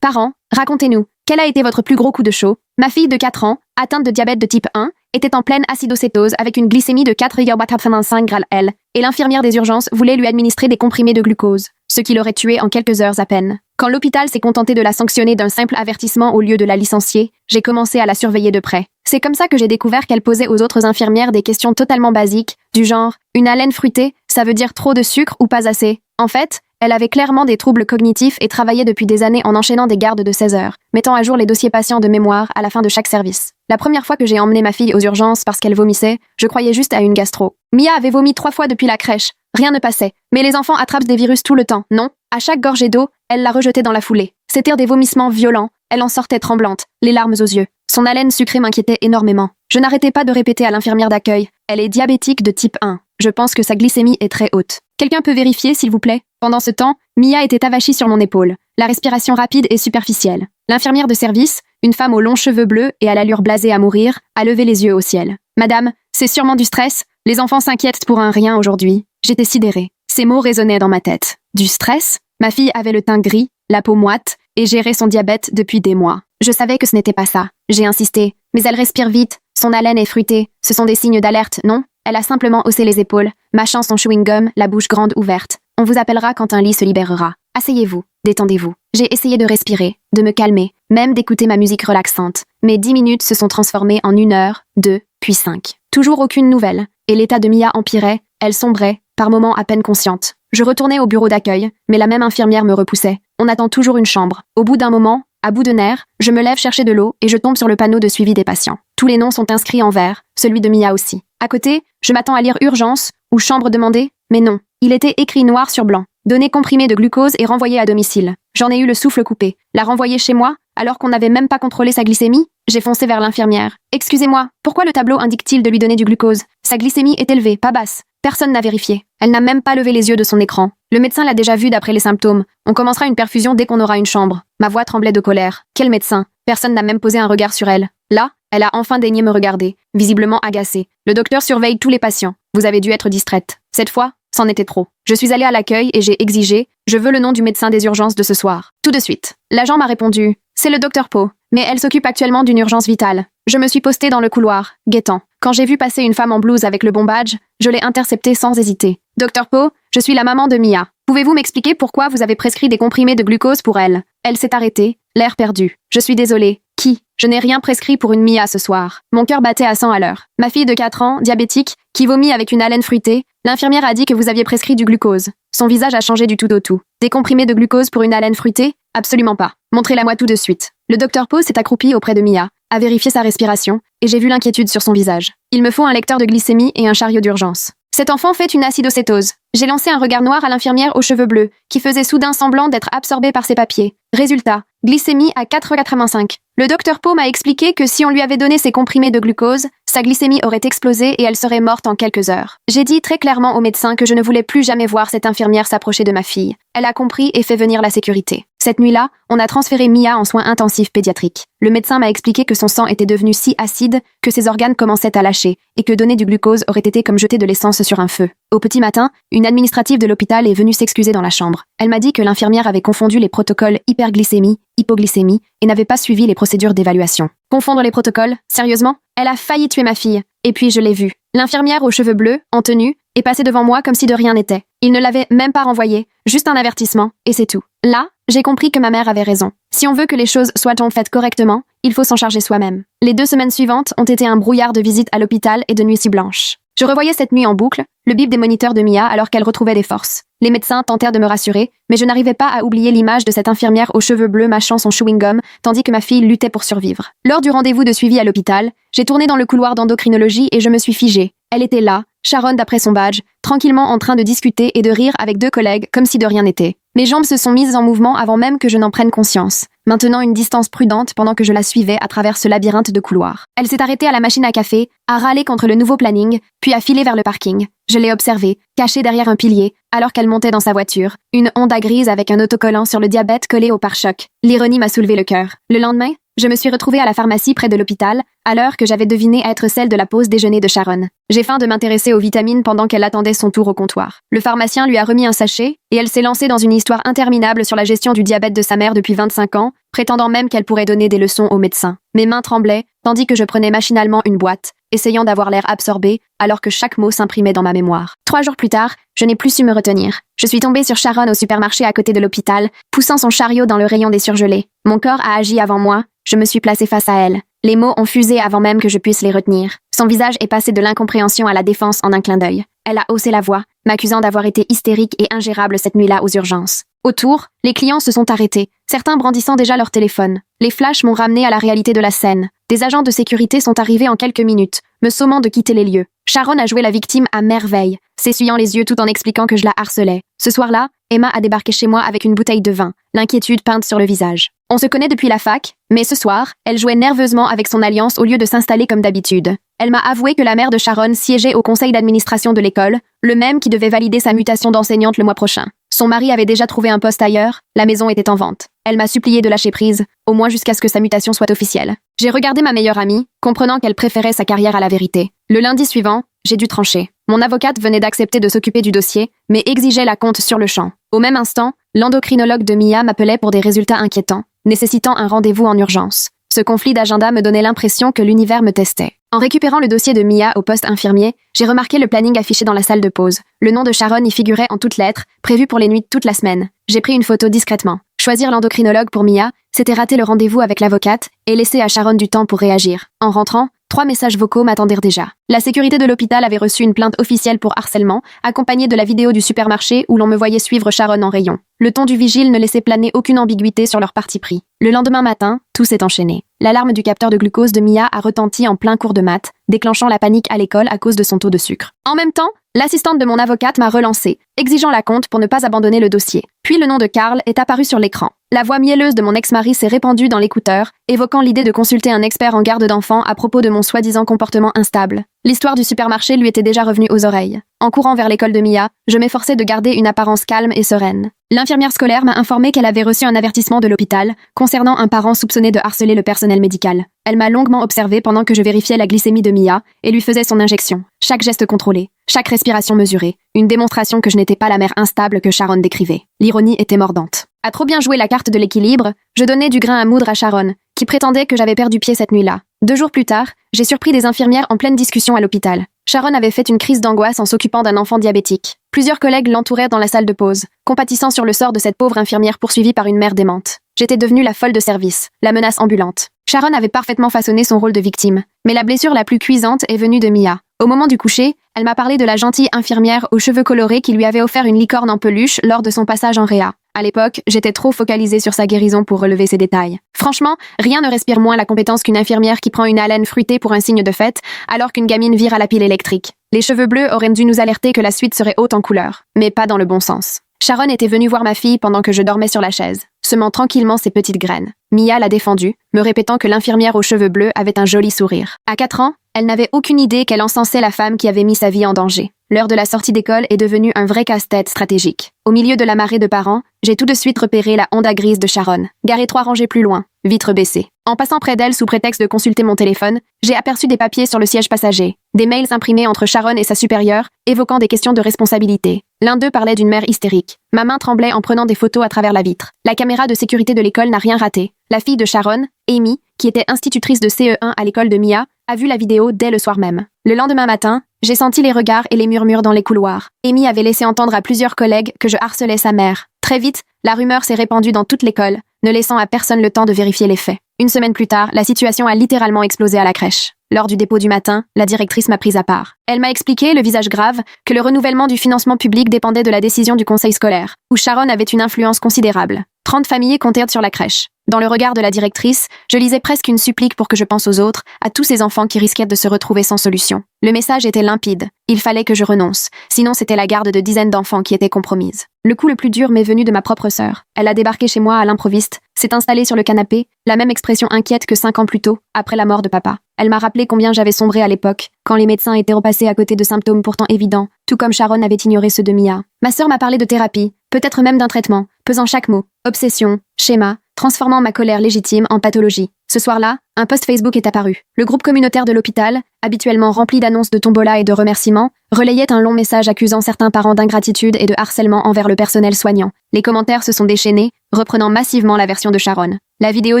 Parents, racontez-nous, quel a été votre plus gros coup de chaud? Ma fille de 4 ans, atteinte de diabète de type 1, était en pleine acidocétose avec une glycémie de 4,85 Gral-L, et l'infirmière des urgences voulait lui administrer des comprimés de glucose, ce qui l'aurait tuée en quelques heures à peine. Quand l'hôpital s'est contenté de la sanctionner d'un simple avertissement au lieu de la licencier, j'ai commencé à la surveiller de près. C'est comme ça que j'ai découvert qu'elle posait aux autres infirmières des questions totalement basiques, du genre « Une haleine fruitée, ça veut dire trop de sucre ou pas assez ?» En fait, elle avait clairement des troubles cognitifs et travaillait depuis des années en enchaînant des gardes de 16 heures, mettant à jour les dossiers patients de mémoire à la fin de chaque service. La première fois que j'ai emmené ma fille aux urgences parce qu'elle vomissait, je croyais juste à une gastro. Mia avait vomi 3 fois depuis la crèche. Rien ne passait. Mais les enfants attrapent des virus tout le temps, non? À chaque gorgée d'eau, elle la rejetait dans la foulée. C'étaient des vomissements violents. Elle en sortait tremblante, les larmes aux yeux. Son haleine sucrée m'inquiétait énormément. Je n'arrêtais pas de répéter à l'infirmière d'accueil. Elle est diabétique de type 1. Je pense que sa glycémie est très haute. Quelqu'un peut vérifier, s'il vous plaît? Pendant ce temps, Mia était avachie sur mon épaule, la respiration rapide et superficielle. L'infirmière de service, une femme aux longs cheveux bleus et à l'allure blasée à mourir, a levé les yeux au ciel. « Madame, c'est sûrement du stress. Les enfants s'inquiètent pour un rien aujourd'hui. » J'étais sidérée. Ces mots résonnaient dans ma tête. Du stress? Ma fille avait le teint gris, la peau moite, et gérait son diabète depuis des mois. Je savais que ce n'était pas ça. J'ai insisté. Mais elle respire vite. Son haleine est fruitée. Ce sont des signes d'alerte, non? Elle a simplement haussé les épaules, mâchant son chewing-gum, la bouche grande ouverte. On vous appellera quand un lit se libérera. Asseyez-vous, détendez-vous. J'ai essayé de respirer, de me calmer, même d'écouter ma musique relaxante. Mais 10 minutes se sont transformées en 1 heure, 2, puis 5. Toujours aucune nouvelle. Et l'état de Mia empirait, elle sombrait, par moments à peine consciente. Je retournais au bureau d'accueil, mais la même infirmière me repoussait. On attend toujours une chambre. Au bout d'un moment, à bout de nerfs, je me lève chercher de l'eau et je tombe sur le panneau de suivi des patients. Tous les noms sont inscrits en vert, celui de Mia aussi. À côté, je m'attends à lire urgence ou chambre demandée, mais non. Il était écrit noir sur blanc. Donner comprimé de glucose et renvoyer à domicile. J'en ai eu le souffle coupé. La renvoyer chez moi, alors qu'on n'avait même pas contrôlé sa glycémie? J'ai foncé vers l'infirmière. « Excusez-moi, pourquoi le tableau indique-t-il de lui donner du glucose? Sa glycémie est élevée, pas basse. » Personne n'a vérifié. Elle n'a même pas levé les yeux de son écran. Le médecin l'a déjà vu d'après les symptômes. On commencera une perfusion dès qu'on aura une chambre. Ma voix tremblait de colère. Quel médecin? Personne n'a même posé un regard sur elle. Là, elle a enfin daigné me regarder, visiblement agacée. Le docteur surveille tous les patients. Vous avez dû être distraite. Cette fois, c'en était trop. Je suis allée à l'accueil et j'ai exigé « Je veux le nom du médecin des urgences de ce soir. » Tout de suite. L'agent m'a répondu « C'est le docteur Poe, mais elle s'occupe actuellement d'une urgence vitale. » Je me suis postée dans le couloir, guettant. Quand j'ai vu passer une femme en blouse avec le bon badge, je l'ai interceptée sans hésiter. « Docteur Poe, je suis la maman de Mia. Pouvez-vous m'expliquer pourquoi vous avez prescrit des comprimés de glucose pour elle? » Elle s'est arrêtée, l'air perdu. « Je suis désolée. Qui? Je n'ai rien prescrit pour une Mia ce soir. » Mon cœur battait à 100 à l'heure. Ma fille de 4 ans, diabétique, qui vomit avec une haleine fruitée, l'infirmière a dit que vous aviez prescrit du glucose. Son visage a changé du tout au tout. Des comprimés de glucose pour une haleine fruitée? Absolument pas. Montrez-la-moi tout de suite. Le docteur Poe s'est accroupi auprès de Mia, a vérifié sa respiration, et j'ai vu l'inquiétude sur son visage. Il me faut un lecteur de glycémie et un chariot d'urgence. Cet enfant fait une acidocétose. J'ai lancé un regard noir à l'infirmière aux cheveux bleus, qui faisait soudain semblant d'être absorbée par ses papiers. Résultat, glycémie à 4,85. Le docteur Poe m'a expliqué que si on lui avait donné ces comprimés de glucose, sa glycémie aurait explosé et elle serait morte en quelques heures. J'ai dit très clairement au médecin que je ne voulais plus jamais voir cette infirmière s'approcher de ma fille. Elle a compris et fait venir la sécurité. Cette nuit-là, on a transféré Mia en soins intensifs pédiatriques. Le médecin m'a expliqué que son sang était devenu si acide que ses organes commençaient à lâcher et que donner du glucose aurait été comme jeter de l'essence sur un feu. Au petit matin, une administrative de l'hôpital est venue s'excuser dans la chambre. Elle m'a dit que l'infirmière avait confondu les protocoles hyperglycémie, hypoglycémie et n'avait pas suivi les procédures d'évaluation. Confondre les protocoles? Sérieusement? Elle a failli tuer ma fille. Et puis je l'ai vue. L'infirmière aux cheveux bleus, en tenue, est passée devant moi comme si de rien n'était. Il ne l'avait même pas renvoyée, juste un avertissement, et c'est tout. Là, j'ai compris que ma mère avait raison. Si on veut que les choses soient faites correctement, il faut s'en charger soi-même. Les 2 semaines suivantes ont été un brouillard de visites à l'hôpital et de nuits si blanches. Je revoyais cette nuit en boucle, le bip des moniteurs de Mia alors qu'elle retrouvait des forces. Les médecins tentèrent de me rassurer, mais je n'arrivais pas à oublier l'image de cette infirmière aux cheveux bleus mâchant son chewing-gum, tandis que ma fille luttait pour survivre. Lors du rendez-vous de suivi à l'hôpital, j'ai tourné dans le couloir d'endocrinologie et je me suis figée. Elle était là, charonne d'après son badge, tranquillement en train de discuter et de rire avec 2 collègues comme si de rien n'était. Mes jambes se sont mises en mouvement avant même que je n'en prenne conscience, maintenant une distance prudente pendant que je la suivais à travers ce labyrinthe de couloirs. Elle s'est arrêtée à la machine à café, a râlé contre le nouveau planning, puis a filé vers le parking. Je l'ai observée, cachée derrière un pilier, alors qu'elle montait dans sa voiture, une Honda grise avec un autocollant sur le diabète collé au pare-choc. L'ironie m'a soulevé le cœur. Le lendemain, je me suis retrouvée à la pharmacie près de l'hôpital, à l'heure que j'avais deviné être celle de la pause déjeuner de Sharon. J'ai faim de m'intéresser aux vitamines pendant qu'elle attendait son tour au comptoir. Le pharmacien lui a remis un sachet, et elle s'est lancée dans une histoire interminable sur la gestion du diabète de sa mère depuis 25 ans, prétendant même qu'elle pourrait donner des leçons aux médecins. Mes mains tremblaient, tandis que je prenais machinalement une boîte, essayant d'avoir l'air absorbé, alors que chaque mot s'imprimait dans ma mémoire. 3 jours plus tard, je n'ai plus su me retenir. Je suis tombée sur Sharon au supermarché à côté de l'hôpital, poussant son chariot dans le rayon des surgelés. Mon corps a agi avant moi, je me suis placée face à elle. Les mots ont fusé avant même que je puisse les retenir. Son visage est passé de l'incompréhension à la défense en un clin d'œil. Elle a haussé la voix, m'accusant d'avoir été hystérique et ingérable cette nuit-là aux urgences. Autour, les clients se sont arrêtés, certains brandissant déjà leur téléphone. Les flashs m'ont ramené à la réalité de la scène. Des agents de sécurité sont arrivés en quelques minutes, me sommant de quitter les lieux. Sharon a joué la victime à merveille, s'essuyant les yeux tout en expliquant que je la harcelais. Ce soir-là, Emma a débarqué chez moi avec une bouteille de vin, l'inquiétude peinte sur le visage. On se connaît depuis la fac, mais ce soir, elle jouait nerveusement avec son alliance au lieu de s'installer comme d'habitude. Elle m'a avoué que la mère de Sharon siégeait au conseil d'administration de l'école, le même qui devait valider sa mutation d'enseignante le mois prochain. Son mari avait déjà trouvé un poste ailleurs, la maison était en vente. Elle m'a supplié de lâcher prise, au moins jusqu'à ce que sa mutation soit officielle. J'ai regardé ma meilleure amie, comprenant qu'elle préférait sa carrière à la vérité. Le lundi suivant, j'ai dû trancher. Mon avocate venait d'accepter de s'occuper du dossier, mais exigeait la compte sur le champ. Au même instant, l'endocrinologue de Mia m'appelait pour des résultats inquiétants, nécessitant un rendez-vous en urgence. Ce conflit d'agenda me donnait l'impression que l'univers me testait. En récupérant le dossier de Mia au poste infirmier, j'ai remarqué le planning affiché dans la salle de pause. Le nom de Sharon y figurait en toutes lettres, prévu pour les nuits de toute la semaine. J'ai pris une photo discrètement. Choisir l'endocrinologue pour Mia, c'était rater le rendez-vous avec l'avocate et laisser à Sharon du temps pour réagir. En rentrant, 3 messages vocaux m'attendaient déjà. La sécurité de l'hôpital avait reçu une plainte officielle pour harcèlement, accompagnée de la vidéo du supermarché où l'on me voyait suivre Sharon en rayon. Le ton du vigile ne laissait planer aucune ambiguïté sur leur parti pris. Le lendemain matin, tout s'est enchaîné. L'alarme du capteur de glucose de Mia a retenti en plein cours de maths, déclenchant la panique à l'école à cause de son taux de sucre. En même temps, l'assistante de mon avocate m'a relancé, exigeant la compte pour ne pas abandonner le dossier. Puis le nom de Carl est apparu sur l'écran. La voix mielleuse de mon ex-mari s'est répandue dans l'écouteur, évoquant l'idée de consulter un expert en garde d'enfants à propos de mon soi-disant comportement instable. L'histoire du supermarché lui était déjà revenue aux oreilles. En courant vers l'école de Mia, je m'efforçais de garder une apparence calme et sereine. L'infirmière scolaire m'a informé qu'elle avait reçu un avertissement de l'hôpital concernant un parent soupçonné de harceler le personnel médical. Elle m'a longuement observé pendant que je vérifiais la glycémie de Mia et lui faisais son injection. Chaque geste contrôlé, chaque respiration mesurée, une démonstration que je n'étais pas la mère instable que Sharon décrivait. L'ironie était mordante. À trop bien jouer la carte de l'équilibre, je donnais du grain à moudre à Sharon, qui prétendait que j'avais perdu pied cette nuit-là. 2 jours plus tard, j'ai surpris des infirmières en pleine discussion à l'hôpital. Sharon avait fait une crise d'angoisse en s'occupant d'un enfant diabétique. Plusieurs collègues l'entourèrent dans la salle de pause, compatissant sur le sort de cette pauvre infirmière poursuivie par une mère démente. J'étais devenue la folle de service, la menace ambulante. Sharon avait parfaitement façonné son rôle de victime, mais la blessure la plus cuisante est venue de Mia. Au moment du coucher, elle m'a parlé de la gentille infirmière aux cheveux colorés qui lui avait offert une licorne en peluche lors de son passage en réa. À l'époque, j'étais trop focalisée sur sa guérison pour relever ces détails. Franchement, rien ne respire moins la compétence qu'une infirmière qui prend une haleine fruitée pour un signe de fête, alors qu'une gamine vire à la pile électrique. Les cheveux bleus auraient dû nous alerter que la suite serait haute en couleurs, mais pas dans le bon sens. Sharon était venue voir ma fille pendant que je dormais sur la chaise, semant tranquillement ses petites graines. Mia l'a défendue, me répétant que l'infirmière aux cheveux bleus avait un joli sourire. À 4 ans, elle n'avait aucune idée qu'elle encensait la femme qui avait mis sa vie en danger. L'heure de la sortie d'école est devenue un vrai casse-tête stratégique. Au milieu de la marée de parents, j'ai tout de suite repéré la Honda grise de Sharon, garée 3 rangées plus loin, vitre baissée. En passant près d'elle sous prétexte de consulter mon téléphone, j'ai aperçu des papiers sur le siège passager, des mails imprimés entre Sharon et sa supérieure, évoquant des questions de responsabilité. L'un d'eux parlait d'une mère hystérique. Ma main tremblait en prenant des photos à travers la vitre. La caméra de sécurité de l'école n'a rien raté. La fille de Sharon, Amy, qui était institutrice de CE1 à l'école de Mia, a vu la vidéo dès le soir même. Le lendemain matin, j'ai senti les regards et les murmures dans les couloirs. Amy avait laissé entendre à plusieurs collègues que je harcelais sa mère. Très vite, la rumeur s'est répandue dans toute l'école, ne laissant à personne le temps de vérifier les faits. Une semaine plus tard, la situation a littéralement explosé à la crèche. Lors du dépôt du matin, la directrice m'a prise à part. Elle m'a expliqué, le visage grave, que le renouvellement du financement public dépendait de la décision du conseil scolaire, où Sharon avait une influence considérable. 30 familles comptèrent sur la crèche. Dans le regard de la directrice, je lisais presque une supplique pour que je pense aux autres, à tous ces enfants qui risquaient de se retrouver sans solution. Le message était limpide. Il fallait que je renonce. Sinon, c'était la garde de dizaines d'enfants qui était compromise. Le coup le plus dur m'est venu de ma propre sœur. Elle a débarqué chez moi à l'improviste, s'est installée sur le canapé, la même expression inquiète que 5 ans plus tôt, après la mort de papa. Elle m'a rappelé combien j'avais sombré à l'époque, quand les médecins étaient repassés à côté de symptômes pourtant évidents, tout comme Sharon avait ignoré ceux de Mia. Ma sœur m'a parlé de thérapie, peut-être même d'un traitement, pesant chaque mot, obsession, schéma, transformant ma colère légitime en pathologie. Ce soir-là, un post Facebook est apparu. Le groupe communautaire de l'hôpital, habituellement rempli d'annonces de tombola et de remerciements, relayait un long message accusant certains parents d'ingratitude et de harcèlement envers le personnel soignant. Les commentaires se sont déchaînés, reprenant massivement la version de Sharon. La vidéo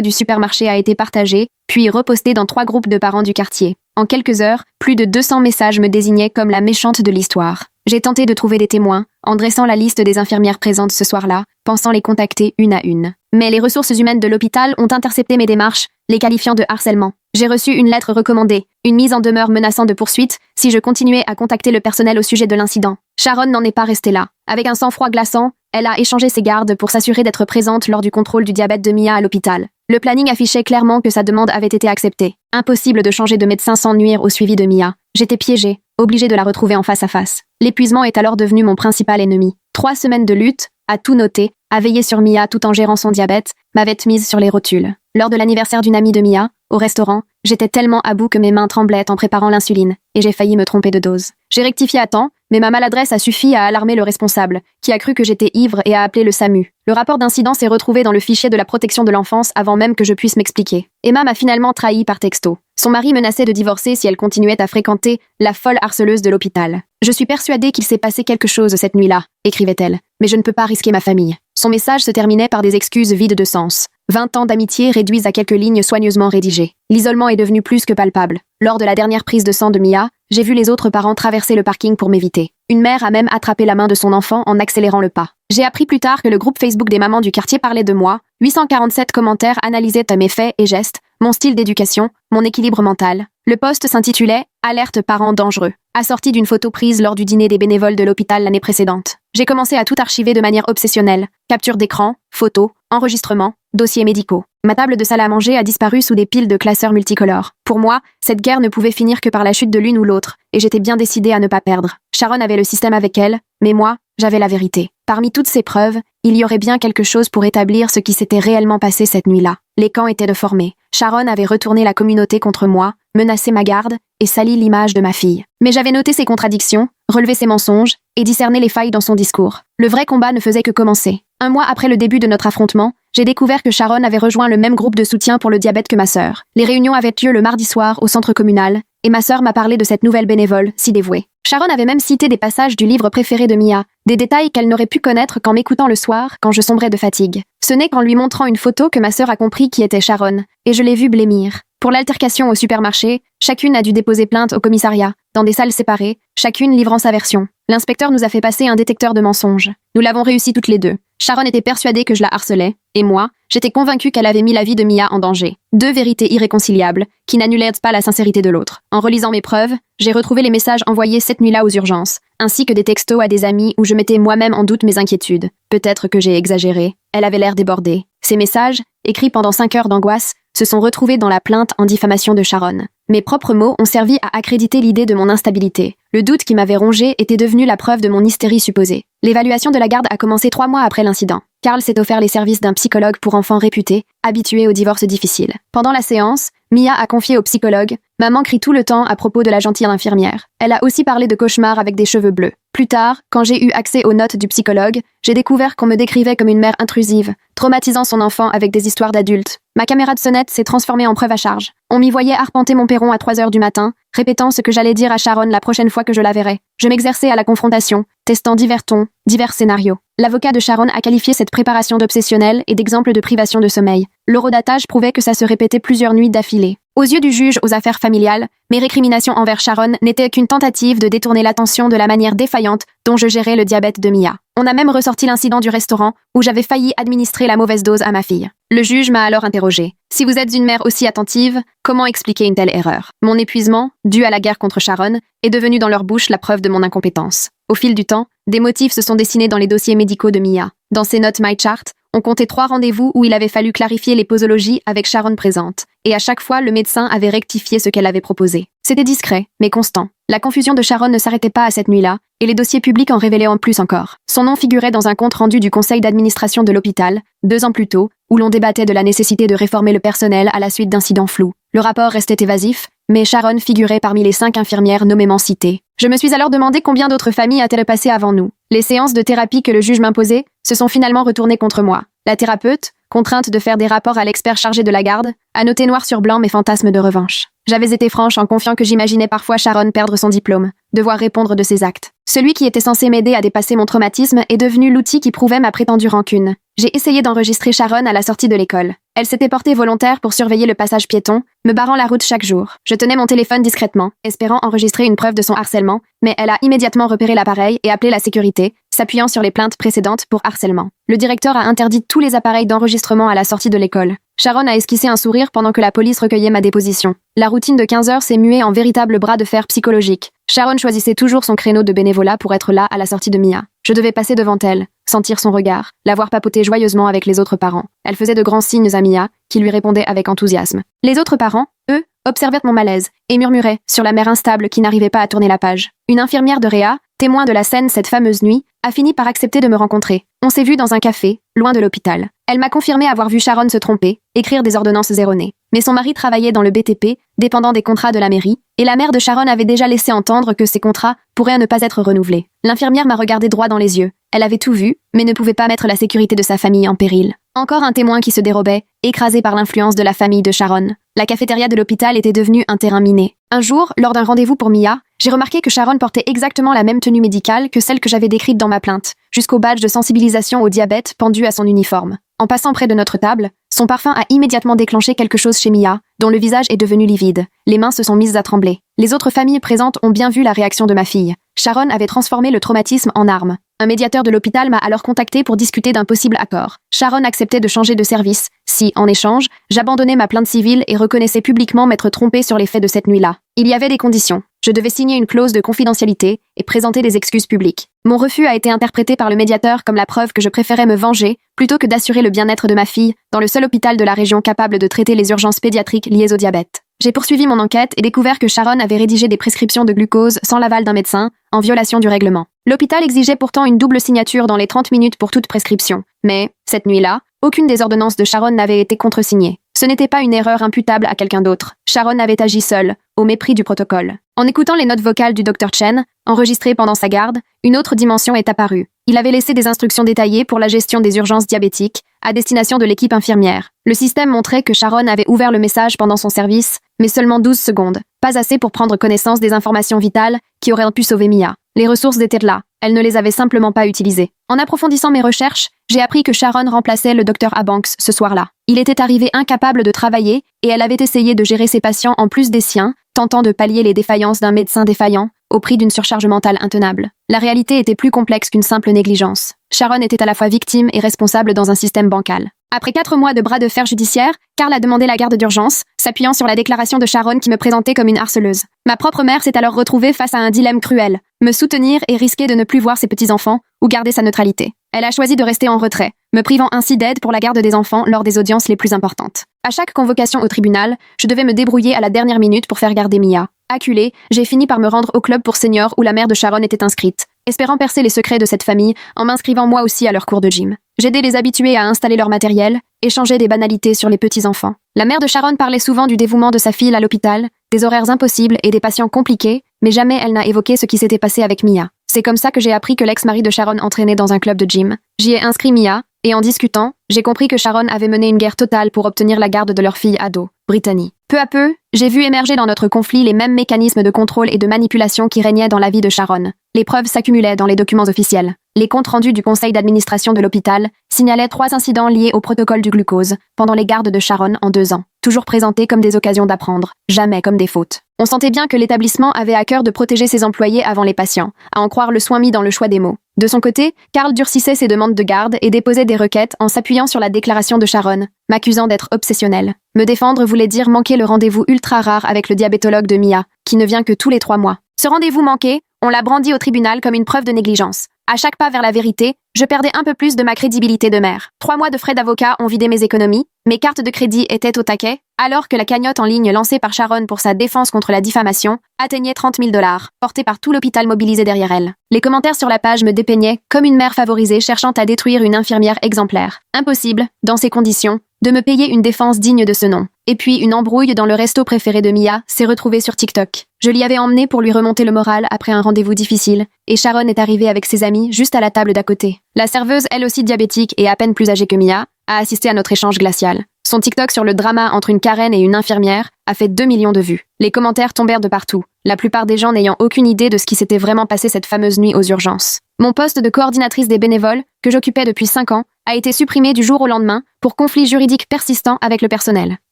du supermarché a été partagée, puis repostée dans 3 groupes de parents du quartier. En quelques heures, plus de 200 messages me désignaient comme la méchante de l'histoire. J'ai tenté de trouver des témoins, en dressant la liste des infirmières présentes ce soir-là, pensant les contacter une à une. Mais les ressources humaines de l'hôpital ont intercepté mes démarches, les qualifiant de harcèlement. J'ai reçu une lettre recommandée, une mise en demeure menaçant de poursuite si je continuais à contacter le personnel au sujet de l'incident. Sharon n'en est pas restée là. Avec un sang-froid glaçant, elle a échangé ses gardes pour s'assurer d'être présente lors du contrôle du diabète de Mia à l'hôpital. Le planning affichait clairement que sa demande avait été acceptée. Impossible de changer de médecin sans nuire au suivi de Mia. J'étais piégée, obligée de la retrouver en face à face. L'épuisement est alors devenu mon principal ennemi. 3 semaines de lutte, à tout noter, à veiller sur Mia tout en gérant son diabète, m'avaient mise sur les rotules. Lors de l'anniversaire d'une amie de Mia, au restaurant, j'étais tellement à bout que mes mains tremblaient en préparant l'insuline, et j'ai failli me tromper de dose. J'ai rectifié à temps, mais ma maladresse a suffi à alarmer le responsable, qui a cru que j'étais ivre et a appelé le SAMU. Le rapport d'incident s'est retrouvé dans le fichier de la protection de l'enfance avant même que je puisse m'expliquer. Emma m'a finalement trahi par texto. Son mari menaçait de divorcer si elle continuait à fréquenter la folle harceleuse de l'hôpital. « Je suis persuadée qu'il s'est passé quelque chose cette nuit-là », écrivait-elle, « mais je ne peux pas risquer ma famille. » Son message se terminait par des excuses vides de sens. 20 ans d'amitié réduisent à quelques lignes soigneusement rédigées. L'isolement est devenu plus que palpable. Lors de la dernière prise de sang de Mia, j'ai vu les autres parents traverser le parking pour m'éviter. Une mère a même attrapé la main de son enfant en accélérant le pas. J'ai appris plus tard que le groupe Facebook des mamans du quartier parlait de moi. 847 commentaires analysaient mes faits et gestes, mon style d'éducation, mon équilibre mental. Le post s'intitulait « Alerte parents dangereux », assorti d'une photo prise lors du dîner des bénévoles de l'hôpital l'année précédente. J'ai commencé à tout archiver de manière obsessionnelle. Capture d'écran, photos, enregistrements, dossiers médicaux. Ma table de salle à manger a disparu sous des piles de classeurs multicolores. Pour moi, cette guerre ne pouvait finir que par la chute de l'une ou l'autre, et j'étais bien décidée à ne pas perdre. Sharon avait le système avec elle, mais moi, j'avais la vérité. Parmi toutes ces preuves, il y aurait bien quelque chose pour établir ce qui s'était réellement passé cette nuit-là. Les camps étaient de formés. Sharon avait retourné la communauté contre moi, menacé ma garde et sali l'image de ma fille. Mais j'avais noté ses contradictions, relevé ses mensonges et discerné les failles dans son discours. Le vrai combat ne faisait que commencer. 1 mois après le début de notre affrontement, j'ai découvert que Sharon avait rejoint le même groupe de soutien pour le diabète que ma sœur. Les réunions avaient lieu le mardi soir au centre communal, et ma sœur m'a parlé de cette nouvelle bénévole, si dévouée. Sharon avait même cité des passages du livre préféré de Mia, des détails qu'elle n'aurait pu connaître qu'en m'écoutant le soir, quand je sombrais de fatigue. Ce n'est qu'en lui montrant une photo que ma sœur a compris qui était Sharon, et je l'ai vue blêmir. Pour l'altercation au supermarché, chacune a dû déposer plainte au commissariat, dans des salles séparées, chacune livrant sa version. L'inspecteur nous a fait passer un détecteur de mensonges. Nous l'avons réussi toutes les deux. Sharon était persuadée que je la harcelais, et moi, j'étais convaincue qu'elle avait mis la vie de Mia en danger. 2 vérités irréconciliables, qui n'annulèrent pas la sincérité de l'autre. En relisant mes preuves, j'ai retrouvé les messages envoyés cette nuit-là aux urgences, ainsi que des textos à des amis où je mettais moi-même en doute mes inquiétudes. Peut-être que j'ai exagéré. Elle avait l'air débordée. Ces messages, écrits pendant 5 heures d'angoisse, se sont retrouvés dans la plainte en diffamation de Sharon. Mes propres mots ont servi à accréditer l'idée de mon instabilité. Le doute qui m'avait rongé était devenu la preuve de mon hystérie supposée. L'évaluation de la garde a commencé 3 mois après l'incident. Carl s'est offert les services d'un psychologue pour enfants réputé, habitué aux divorces difficiles. Pendant la séance, Mia a confié au psychologue « Maman crie tout le temps à propos de la gentille infirmière. Elle a aussi parlé de cauchemars avec des cheveux bleus. » Plus tard, quand j'ai eu accès aux notes du psychologue, j'ai découvert qu'on me décrivait comme une mère intrusive, traumatisant son enfant avec des histoires d'adultes. Ma caméra de sonnette s'est transformée en preuve à charge. On m'y voyait arpenter mon perron à 3 heures du matin, répétant ce que j'allais dire à Sharon la prochaine fois que je la verrais. Je m'exerçais à la confrontation, testant divers tons, divers scénarios. L'avocat de Sharon a qualifié cette préparation d'obsessionnelle et d'exemple de privation de sommeil. L'horodatage prouvait que ça se répétait plusieurs nuits d'affilée. Aux yeux du juge aux affaires familiales, mes récriminations envers Sharon n'étaient qu'une tentative de détourner l'attention de la manière défaillante dont je gérais le diabète de Mia. On a même ressorti l'incident du restaurant où j'avais failli administrer la mauvaise dose à ma fille. Le juge m'a alors interrogé. Si vous êtes une mère aussi attentive, comment expliquer une telle erreur? Mon épuisement, dû à la guerre contre Sharon, est devenu dans leur bouche la preuve de mon incompétence. Au fil du temps, des motifs se sont dessinés dans les dossiers médicaux de Mia. Dans ses notes MyChart, on comptait 3 rendez-vous où il avait fallu clarifier les posologies avec Sharon présente. Et à chaque fois, le médecin avait rectifié ce qu'elle avait proposé. C'était discret, mais constant. La confusion de Sharon ne s'arrêtait pas à cette nuit-là, et les dossiers publics en révélaient en plus encore. Son nom figurait dans un compte-rendu du conseil d'administration de l'hôpital, 2 ans plus tôt, où l'on débattait de la nécessité de réformer le personnel à la suite d'incidents flous. Le rapport restait évasif, mais Sharon figurait parmi les 5 infirmières nommément citées. Je me suis alors demandé combien d'autres familles a-t-elle passé avant nous. Les séances de thérapie que le juge m'imposait se sont finalement retournées contre moi. La thérapeute, contrainte de faire des rapports à l'expert chargé de la garde, a noté noir sur blanc mes fantasmes de revanche. J'avais été franche en confiant que j'imaginais parfois Sharon perdre son diplôme, devoir répondre de ses actes. Celui qui était censé m'aider à dépasser mon traumatisme est devenu l'outil qui prouvait ma prétendue rancune. J'ai essayé d'enregistrer Sharon à la sortie de l'école. Elle s'était portée volontaire pour surveiller le passage piéton, me barrant la route chaque jour. Je tenais mon téléphone discrètement, espérant enregistrer une preuve de son harcèlement, mais elle a immédiatement repéré l'appareil et appelé la sécurité, s'appuyant sur les plaintes précédentes pour harcèlement. Le directeur a interdit tous les appareils d'enregistrement à la sortie de l'école. Sharon a esquissé un sourire pendant que la police recueillait ma déposition. La routine de 15 heures s'est muée en véritable bras de fer psychologique. Sharon choisissait toujours son créneau de bénévolat pour être là à la sortie de Mia. Je devais passer devant elle, sentir son regard, la voir papoter joyeusement avec les autres parents. Elle faisait de grands signes à Mia, qui lui répondait avec enthousiasme. Les autres parents, eux, observaient mon malaise et murmuraient sur la mère instable qui n'arrivait pas à tourner la page. Une infirmière de Réa, témoin de la scène cette fameuse nuit, a fini par accepter de me rencontrer. On s'est vu dans un café, loin de l'hôpital. Elle m'a confirmé avoir vu Sharon se tromper, écrire des ordonnances erronées. Mais son mari travaillait dans le BTP, dépendant des contrats de la mairie, et la mère de Sharon avait déjà laissé entendre que ces contrats pourraient ne pas être renouvelés. L'infirmière m'a regardé droit dans les yeux. Elle avait tout vu, mais ne pouvait pas mettre la sécurité de sa famille en péril. Encore un témoin qui se dérobait, écrasé par l'influence de la famille de Sharon. La cafétéria de l'hôpital était devenue un terrain miné. Un jour, lors d'un rendez-vous pour Mia, j'ai remarqué que Sharon portait exactement la même tenue médicale que celle que j'avais décrite dans ma plainte, jusqu'au badge de sensibilisation au diabète pendu à son uniforme. En passant près de notre table, son parfum a immédiatement déclenché quelque chose chez Mia, dont le visage est devenu livide. Les mains se sont mises à trembler. Les autres familles présentes ont bien vu la réaction de ma fille. Sharon avait transformé le traumatisme en arme. Un médiateur de l'hôpital m'a alors contacté pour discuter d'un possible accord. Sharon acceptait de changer de service, si, en échange, j'abandonnais ma plainte civile et reconnaissais publiquement m'être trompée sur les faits de cette nuit-là. Il y avait des conditions. Je devais signer une clause de confidentialité et présenter des excuses publiques. Mon refus a été interprété par le médiateur comme la preuve que je préférais me venger plutôt que d'assurer le bien-être de ma fille dans le seul hôpital de la région capable de traiter les urgences pédiatriques liées au diabète. J'ai poursuivi mon enquête et découvert que Sharon avait rédigé des prescriptions de glucose sans l'aval d'un médecin, en violation du règlement. L'hôpital exigeait pourtant une double signature dans les 30 minutes pour toute prescription. Mais, cette nuit-là, aucune des ordonnances de Sharon n'avait été contresignée. Ce n'était pas une erreur imputable à quelqu'un d'autre. Sharon avait agi seule, au mépris du protocole. En écoutant les notes vocales du Dr Chen, enregistrées pendant sa garde, une autre dimension est apparue. Il avait laissé des instructions détaillées pour la gestion des urgences diabétiques, à destination de l'équipe infirmière. Le système montrait que Sharon avait ouvert le message pendant son service, mais seulement 12 secondes. Pas assez pour prendre connaissance des informations vitales qui auraient pu sauver Mia. Les ressources étaient là. Elle ne les avait simplement pas utilisées. En approfondissant mes recherches, j'ai appris que Sharon remplaçait le Dr Abanks ce soir-là. Il était arrivé incapable de travailler et elle avait essayé de gérer ses patients en plus des siens, tentant de pallier les défaillances d'un médecin défaillant, au prix d'une surcharge mentale intenable. La réalité était plus complexe qu'une simple négligence. Sharon était à la fois victime et responsable dans un système bancal. Après 4 mois de bras de fer judiciaire, Carl a demandé la garde d'urgence, s'appuyant sur la déclaration de Sharon qui me présentait comme une harceleuse. Ma propre mère s'est alors retrouvée face à un dilemme cruel. Me soutenir et risquer de ne plus voir ses petits-enfants, ou garder sa neutralité. Elle a choisi de rester en retrait, me privant ainsi d'aide pour la garde des enfants lors des audiences les plus importantes. À chaque convocation au tribunal, je devais me débrouiller à la dernière minute pour faire garder Mia. Acculée, j'ai fini par me rendre au club pour seniors où la mère de Sharon était inscrite, espérant percer les secrets de cette famille en m'inscrivant moi aussi à leur cours de gym. J'aidais les habitués à installer leur matériel, échangeais des banalités sur les petits-enfants. La mère de Sharon parlait souvent du dévouement de sa fille à l'hôpital, des horaires impossibles et des patients compliqués, mais jamais elle n'a évoqué ce qui s'était passé avec Mia. C'est comme ça que j'ai appris que l'ex-mari de Sharon entraînait dans un club de gym. J'y ai inscrit Mia, et en discutant, j'ai compris que Sharon avait mené une guerre totale pour obtenir la garde de leur fille ado, Brittany. Peu à peu, j'ai vu émerger dans notre conflit les mêmes mécanismes de contrôle et de manipulation qui régnaient dans la vie de Sharon. Les preuves s'accumulaient dans les documents officiels. Les comptes rendus du conseil d'administration de l'hôpital signalaient 3 incidents liés au protocole du glucose pendant les gardes de Sharon en 2 ans, toujours présentés comme des occasions d'apprendre, jamais comme des fautes. On sentait bien que l'établissement avait à cœur de protéger ses employés avant les patients, à en croire le soin mis dans le choix des mots. De son côté, Carl durcissait ses demandes de garde et déposait des requêtes en s'appuyant sur la déclaration de Sharon, m'accusant d'être obsessionnel. Me défendre voulait dire manquer le rendez-vous ultra rare avec le diabétologue de Mia, qui ne vient que tous les 3 mois. Ce rendez-vous manqué, on l'a brandi au tribunal comme une preuve de négligence. À chaque pas vers la vérité, je perdais un peu plus de ma crédibilité de mère. 3 mois de frais d'avocat ont vidé mes économies, mes cartes de crédit étaient au taquet, alors que la cagnotte en ligne lancée par Sharon pour sa défense contre la diffamation atteignait 30 000 $, portée par tout l'hôpital mobilisé derrière elle. Les commentaires sur la page me dépeignaient comme une mère favorisée cherchant à détruire une infirmière exemplaire. Impossible, dans ces conditions, de me payer une défense digne de ce nom. Et puis une embrouille dans le resto préféré de Mia s'est retrouvée sur TikTok. Je l'y avais emmenée pour lui remonter le moral après un rendez-vous difficile, et Sharon est arrivée avec ses amis juste à la table d'à côté. La serveuse, elle aussi diabétique et à peine plus âgée que Mia, a assisté à notre échange glacial. Son TikTok sur le drama entre une Karen et une infirmière a fait 2 millions de vues. Les commentaires tombèrent de partout, la plupart des gens n'ayant aucune idée de ce qui s'était vraiment passé cette fameuse nuit aux urgences. Mon poste de coordinatrice des bénévoles, que j'occupais depuis 5 ans, a été supprimée du jour au lendemain pour conflit juridique persistant avec le personnel.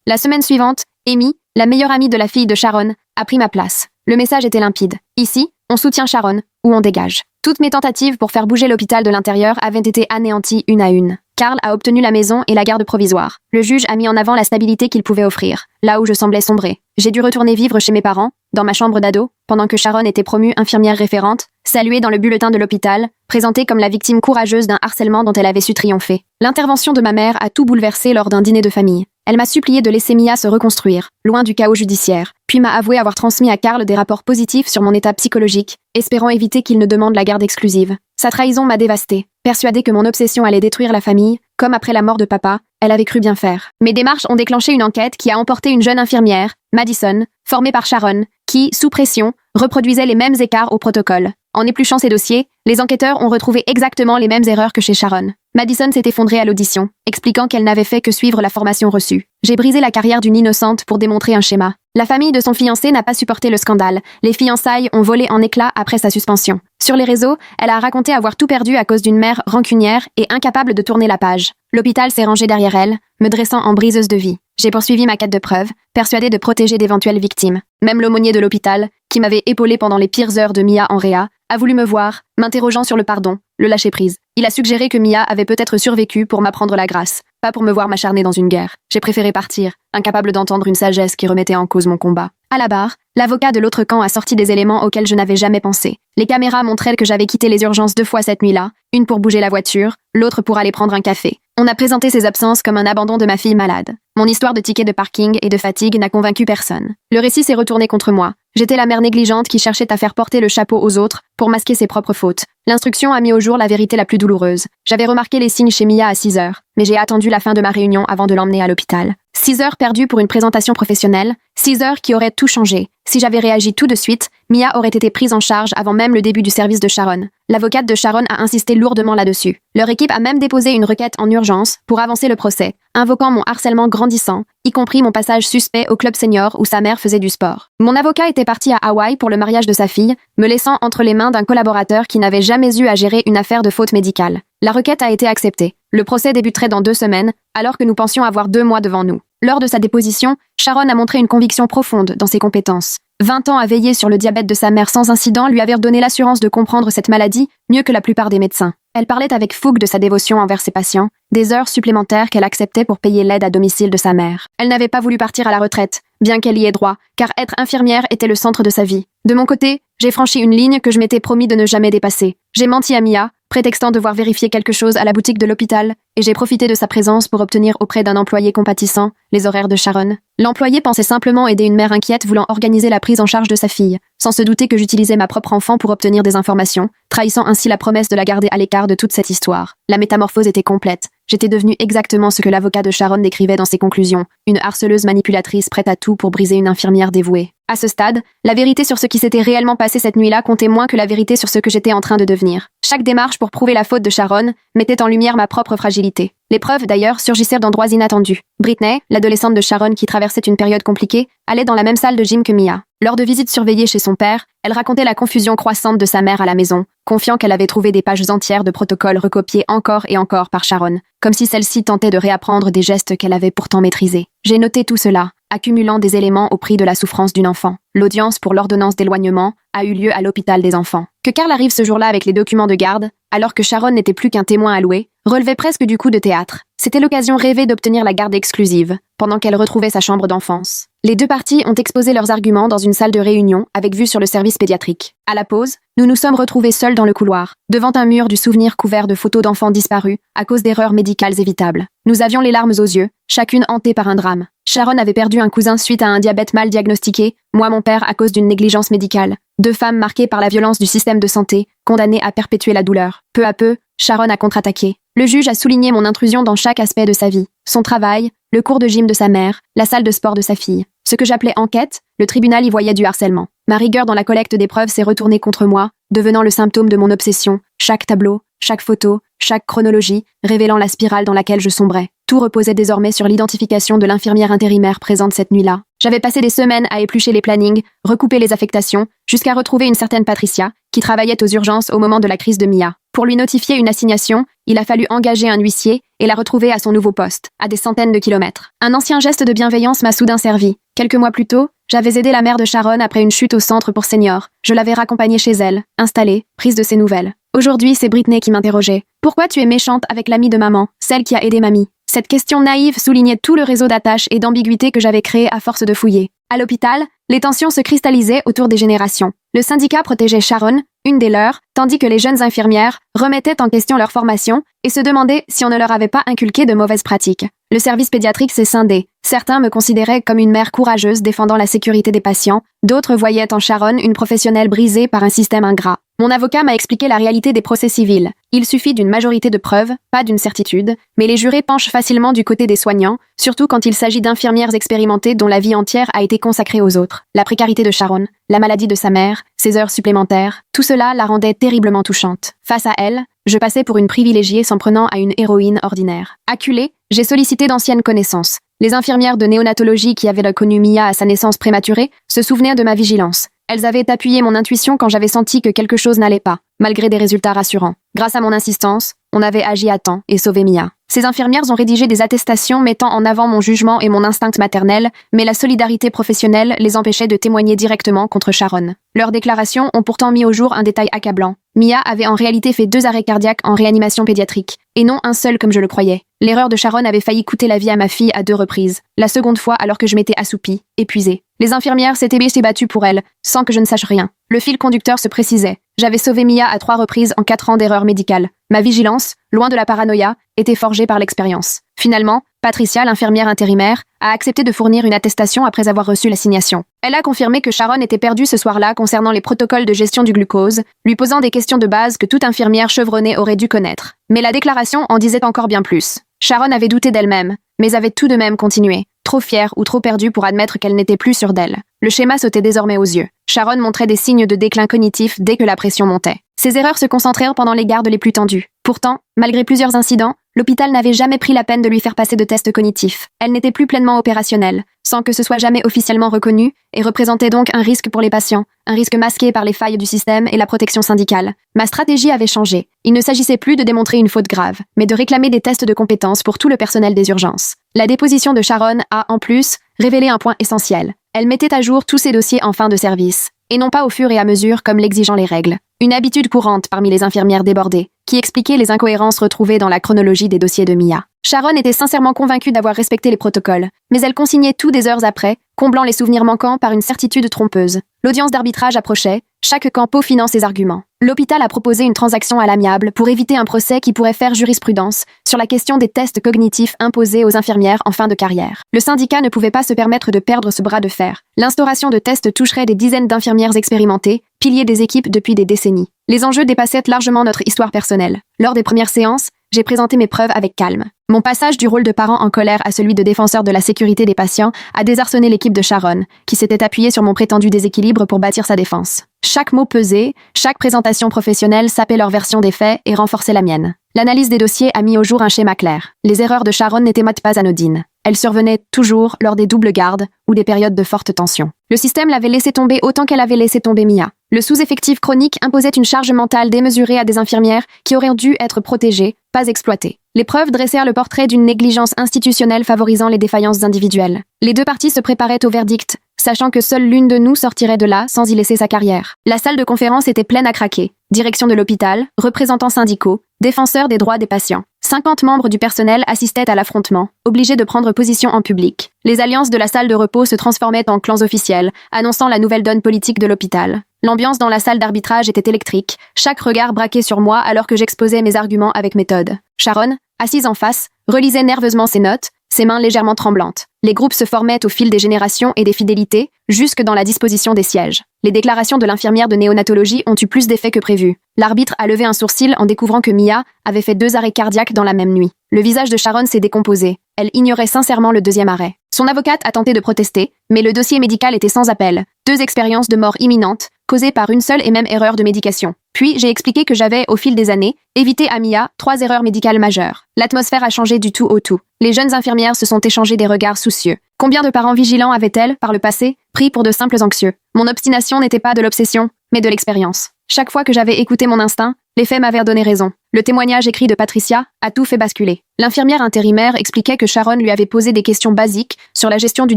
La semaine suivante, Amy, la meilleure amie de la fille de Sharon, a pris ma place. Le message était limpide. Ici, on soutient Sharon ou on dégage. Toutes mes tentatives pour faire bouger l'hôpital de l'intérieur avaient été anéanties une à une. Karl a obtenu la maison et la garde provisoire. Le juge a mis en avant la stabilité qu'il pouvait offrir, là où je semblais sombrer. J'ai dû retourner vivre chez mes parents, dans ma chambre d'ado, pendant que Sharon était promue infirmière référente, saluée dans le bulletin de l'hôpital, présentée comme la victime courageuse d'un harcèlement dont elle avait su triompher. L'intervention de ma mère a tout bouleversé lors d'un dîner de famille. Elle m'a supplié de laisser Mia se reconstruire, loin du chaos judiciaire, puis m'a avoué avoir transmis à Karl des rapports positifs sur mon état psychologique, espérant éviter qu'il ne demande la garde exclusive. Sa trahison m'a dévastée. Persuadée que mon obsession allait détruire la famille, comme après la mort de papa, elle avait cru bien faire. Mes démarches ont déclenché une enquête qui a emporté une jeune infirmière, Madison, formée par Sharon, qui, sous pression, reproduisait les mêmes écarts au protocole. En épluchant ces dossiers, les enquêteurs ont retrouvé exactement les mêmes erreurs que chez Sharon. Madison s'est effondrée à l'audition, expliquant qu'elle n'avait fait que suivre la formation reçue. J'ai brisé la carrière d'une innocente pour démontrer un schéma. La famille de son fiancé n'a pas supporté le scandale. Les fiançailles ont volé en éclats après sa suspension. Sur les réseaux, elle a raconté avoir tout perdu à cause d'une mère rancunière et incapable de tourner la page. L'hôpital s'est rangé derrière elle, me dressant en briseuse de vie. J'ai poursuivi ma quête de preuves, persuadée de protéger d'éventuelles victimes. Même l'aumônier de l'hôpital, qui m'avait épaulé pendant les pires heures de Mia en réa, a voulu me voir, m'interrogeant sur le pardon, le lâcher-prise. Il a suggéré que Mia avait peut-être survécu pour m'apprendre la grâce, pas pour me voir m'acharner dans une guerre. J'ai préféré partir, incapable d'entendre une sagesse qui remettait en cause mon combat. À la barre, l'avocat de l'autre camp a sorti des éléments auxquels je n'avais jamais pensé. Les caméras montraient que j'avais quitté les urgences 2 fois cette nuit-là, une pour bouger la voiture, l'autre pour aller prendre un café. On a présenté ces absences comme un abandon de ma fille malade. Mon histoire de ticket de parking et de fatigue n'a convaincu personne. Le récit s'est retourné contre moi. J'étais la mère négligente qui cherchait à faire porter le chapeau aux autres pour masquer ses propres fautes. L'instruction a mis au jour la vérité la plus douloureuse. J'avais remarqué les signes chez Mia à 6 heures, mais j'ai attendu la fin de ma réunion avant de l'emmener à l'hôpital. 6 heures perdues pour une présentation professionnelle, 6 heures qui auraient tout changé. Si j'avais réagi tout de suite, Mia aurait été prise en charge avant même le début du service de Sharon. L'avocate de Sharon a insisté lourdement là-dessus. Leur équipe a même déposé une requête en urgence pour avancer le procès, invoquant mon harcèlement grandissant, y compris mon passage suspect au club senior où sa mère faisait du sport. Mon avocat était parti à Hawaï pour le mariage de sa fille, me laissant entre les mains d'un collaborateur qui n'avait jamais eu à gérer une affaire de faute médicale. La requête a été acceptée. Le procès débuterait dans 2 semaines, alors que nous pensions avoir 2 mois devant nous. Lors de sa déposition, Sharon a montré une conviction profonde dans ses compétences. 20 ans à veiller sur le diabète de sa mère sans incident lui avaient donné l'assurance de comprendre cette maladie mieux que la plupart des médecins. Elle parlait avec fougue de sa dévotion envers ses patients, des heures supplémentaires qu'elle acceptait pour payer l'aide à domicile de sa mère. Elle n'avait pas voulu partir à la retraite, bien qu'elle y ait droit, car être infirmière était le centre de sa vie. De mon côté, j'ai franchi une ligne que je m'étais promis de ne jamais dépasser. J'ai menti à Mia, prétextant devoir vérifier quelque chose à la boutique de l'hôpital, et j'ai profité de sa présence pour obtenir auprès d'un employé compatissant les horaires de Sharon. L'employé pensait simplement aider une mère inquiète voulant organiser la prise en charge de sa fille, sans se douter que j'utilisais ma propre enfant pour obtenir des informations, trahissant ainsi la promesse de la garder à l'écart de toute cette histoire. La métamorphose était complète. J'étais devenue exactement ce que l'avocat de Sharon décrivait dans ses conclusions, une harceleuse manipulatrice prête à tout pour briser une infirmière dévouée. À ce stade, la vérité sur ce qui s'était réellement passé cette nuit-là comptait moins que la vérité sur ce que j'étais en train de devenir. Chaque démarche pour prouver la faute de Sharon mettait en lumière ma propre fragilité. Les preuves, d'ailleurs, surgissaient d'endroits inattendus. Britney, l'adolescente de Sharon qui traversait une période compliquée, allait dans la même salle de gym que Mia. Lors de visites surveillées chez son père, elle racontait la confusion croissante de sa mère à la maison, confiant qu'elle avait trouvé des pages entières de protocoles recopiés encore et encore par Sharon, comme si celle-ci tentait de réapprendre des gestes qu'elle avait pourtant maîtrisés. J'ai noté tout cela, accumulant des éléments au prix de la souffrance d'une enfant. L'audience pour l'ordonnance d'éloignement a eu lieu à l'hôpital des enfants. Que Karl arrive ce jour-là avec les documents de garde, alors que Sharon n'était plus qu'un témoin à louer, relevait presque du coup de théâtre. C'était l'occasion rêvée d'obtenir la garde exclusive, pendant qu'elle retrouvait sa chambre d'enfance. Les 2 parties ont exposé leurs arguments dans une salle de réunion avec vue sur le service pédiatrique. À la pause, nous nous sommes retrouvés seuls dans le couloir, devant un mur du souvenir couvert de photos d'enfants disparus à cause d'erreurs médicales évitables. Nous avions les larmes aux yeux, chacune hantée par un drame. Sharon avait perdu un cousin suite à un diabète mal diagnostiqué, moi mon père à cause d'une négligence médicale. 2 femmes marquées par la violence du système de santé, condamnées à perpétuer la douleur. Peu à peu, Sharon a contre-attaqué. Le juge a souligné mon intrusion dans chaque aspect de sa vie. Son travail, le cours de gym de sa mère, la salle de sport de sa fille. Ce que j'appelais enquête, le tribunal y voyait du harcèlement. Ma rigueur dans la collecte des preuves s'est retournée contre moi, devenant le symptôme de mon obsession. Chaque tableau, chaque photo, chaque chronologie, révélant la spirale dans laquelle je sombrais. Tout reposait désormais sur l'identification de l'infirmière intérimaire présente cette nuit-là. J'avais passé des semaines à éplucher les plannings, recouper les affectations, jusqu'à retrouver une certaine Patricia, qui travaillait aux urgences au moment de la crise de Mia. Pour lui notifier une assignation, il a fallu engager un huissier et la retrouver à son nouveau poste, à des centaines de kilomètres. Un ancien geste de bienveillance m'a soudain servi. Quelques mois plus tôt, j'avais aidé la mère de Sharon après une chute au centre pour seniors. Je l'avais raccompagnée chez elle, installée, prise de ses nouvelles. Aujourd'hui, c'est Britney qui m'interrogeait. Pourquoi tu es méchante avec l'amie de maman, celle qui a aidé mamie? Cette question naïve soulignait tout le réseau d'attaches et d'ambiguïté que j'avais créé à force de fouiller. À l'hôpital, les tensions se cristallisaient autour des générations. Le syndicat protégeait Sharon, une des leurs, tandis que les jeunes infirmières remettaient en question leur formation et se demandaient si on ne leur avait pas inculqué de mauvaises pratiques. Le service pédiatrique s'est scindé. Certains me considéraient comme une mère courageuse défendant la sécurité des patients, d'autres voyaient en Sharon une professionnelle brisée par un système ingrat. Mon avocat m'a expliqué la réalité des procès civils. Il suffit d'une majorité de preuves, pas d'une certitude, mais les jurés penchent facilement du côté des soignants, surtout quand il s'agit d'infirmières expérimentées dont la vie entière a été consacrée aux autres. La précarité de Sharon, la maladie de sa mère, ses heures supplémentaires, tout cela la rendait terriblement touchante. Face à elle, je passais pour une privilégiée s'en prenant à une héroïne ordinaire. Acculée, j'ai sollicité d'anciennes connaissances. Les infirmières de néonatologie qui avaient connu Mia à sa naissance prématurée se souvenaient de ma vigilance. Elles avaient appuyé mon intuition quand j'avais senti que quelque chose n'allait pas, malgré des résultats rassurants. Grâce à mon insistance, on avait agi à temps et sauvé Mia. Ces infirmières ont rédigé des attestations mettant en avant mon jugement et mon instinct maternel, mais la solidarité professionnelle les empêchait de témoigner directement contre Sharon. Leurs déclarations ont pourtant mis au jour un détail accablant. Mia avait en réalité fait 2 arrêts cardiaques en réanimation pédiatrique, et non un seul comme je le croyais. L'erreur de Sharon avait failli coûter la vie à ma fille à 2 reprises, la seconde fois alors que je m'étais assoupie, épuisée. Les infirmières s'étaient battues pour elle, sans que je ne sache rien. Le fil conducteur se précisait. J'avais sauvé Mia à 3 reprises en 4 ans d'erreur médicale. Ma vigilance, loin de la paranoïa, était forgée par l'expérience. Finalement, Patricia, l'infirmière intérimaire, a accepté de fournir une attestation après avoir reçu l'assignation. Elle a confirmé que Sharon était perdue ce soir-là concernant les protocoles de gestion du glucose, lui posant des questions de base que toute infirmière chevronnée aurait dû connaître. Mais la déclaration en disait encore bien plus. Sharon avait douté d'elle-même, mais avait tout de même continué, trop fière ou trop perdue pour admettre qu'elle n'était plus sûre d'elle. Le schéma sautait désormais aux yeux. Sharon montrait des signes de déclin cognitif dès que la pression montait. Ses erreurs se concentrèrent pendant les gardes les plus tendues. Pourtant, malgré plusieurs incidents, l'hôpital n'avait jamais pris la peine de lui faire passer de tests cognitifs. Elle n'était plus pleinement opérationnelle, sans que ce soit jamais officiellement reconnu, et représentait donc un risque pour les patients, un risque masqué par les failles du système et la protection syndicale. Ma stratégie avait changé. Il ne s'agissait plus de démontrer une faute grave, mais de réclamer des tests de compétences pour tout le personnel des urgences. La déposition de Sharon a, en plus, révélé un point essentiel. Elle mettait à jour tous ses dossiers en fin de service, et non pas au fur et à mesure comme l'exigeant les règles. Une habitude courante parmi les infirmières débordées, qui expliquait les incohérences retrouvées dans la chronologie des dossiers de Mia. Sharon était sincèrement convaincue d'avoir respecté les protocoles, mais elle consignait tout des heures après, comblant les souvenirs manquants par une certitude trompeuse. L'audience d'arbitrage approchait, chaque camp peaufinant ses arguments. L'hôpital a proposé une transaction à l'amiable pour éviter un procès qui pourrait faire jurisprudence sur la question des tests cognitifs imposés aux infirmières en fin de carrière. Le syndicat ne pouvait pas se permettre de perdre ce bras de fer. L'instauration de tests toucherait des dizaines d'infirmières expérimentées, piliers des équipes depuis des décennies. Les enjeux dépassaient largement notre histoire personnelle. Lors des premières séances, j'ai présenté mes preuves avec calme. Mon passage du rôle de parent en colère à celui de défenseur de la sécurité des patients a désarçonné l'équipe de Sharon, qui s'était appuyée sur mon prétendu déséquilibre pour bâtir sa défense. Chaque mot pesait, chaque présentation professionnelle sapait leur version des faits et renforçait la mienne. L'analyse des dossiers a mis au jour un schéma clair. Les erreurs de Sharon n'étaient pas anodines. Elles survenaient toujours lors des doubles gardes ou des périodes de forte tension. Le système l'avait laissé tomber autant qu'elle avait laissé tomber Mia. Le sous-effectif chronique imposait une charge mentale démesurée à des infirmières qui auraient dû être protégées, pas exploitées. Les preuves dressèrent le portrait d'une négligence institutionnelle favorisant les défaillances individuelles. Les 2 parties se préparaient au verdict, sachant que seule l'une de nous sortirait de là sans y laisser sa carrière. La salle de conférence était pleine à craquer. Direction de l'hôpital, représentants syndicaux, défenseurs des droits des patients. 50 membres du personnel assistaient à l'affrontement, obligés de prendre position en public. Les alliances de la salle de repos se transformaient en clans officiels, annonçant la nouvelle donne politique de l'hôpital. L'ambiance dans la salle d'arbitrage était électrique, chaque regard braqué sur moi alors que j'exposais mes arguments avec méthode. Sharon, assise en face, relisait nerveusement ses notes, ses mains légèrement tremblantes. Les groupes se formaient au fil des générations et des fidélités, jusque dans la disposition des sièges. Les déclarations de l'infirmière de néonatologie ont eu plus d'effet que prévu. L'arbitre a levé un sourcil en découvrant que Mia avait fait 2 arrêts cardiaques dans la même nuit. Le visage de Sharon s'est décomposé. Elle ignorait sincèrement le 2e arrêt. Son avocate a tenté de protester, mais le dossier médical était sans appel. 2 expériences de mort imminente, causées par une seule et même erreur de médication. Puis, j'ai expliqué que j'avais, au fil des années, évité à Mia 3 erreurs médicales majeures. L'atmosphère a changé du tout au tout. Les jeunes infirmières se sont échangées des regards soucieux. Combien de parents vigilants avaient-elles, par le passé, pris pour de simples anxieux? Mon obstination n'était pas de l'obsession, mais de l'expérience. Chaque fois que j'avais écouté mon instinct, les faits m'avaient donné raison. Le témoignage écrit de Patricia a tout fait basculer. L'infirmière intérimaire expliquait que Sharon lui avait posé des questions basiques sur la gestion du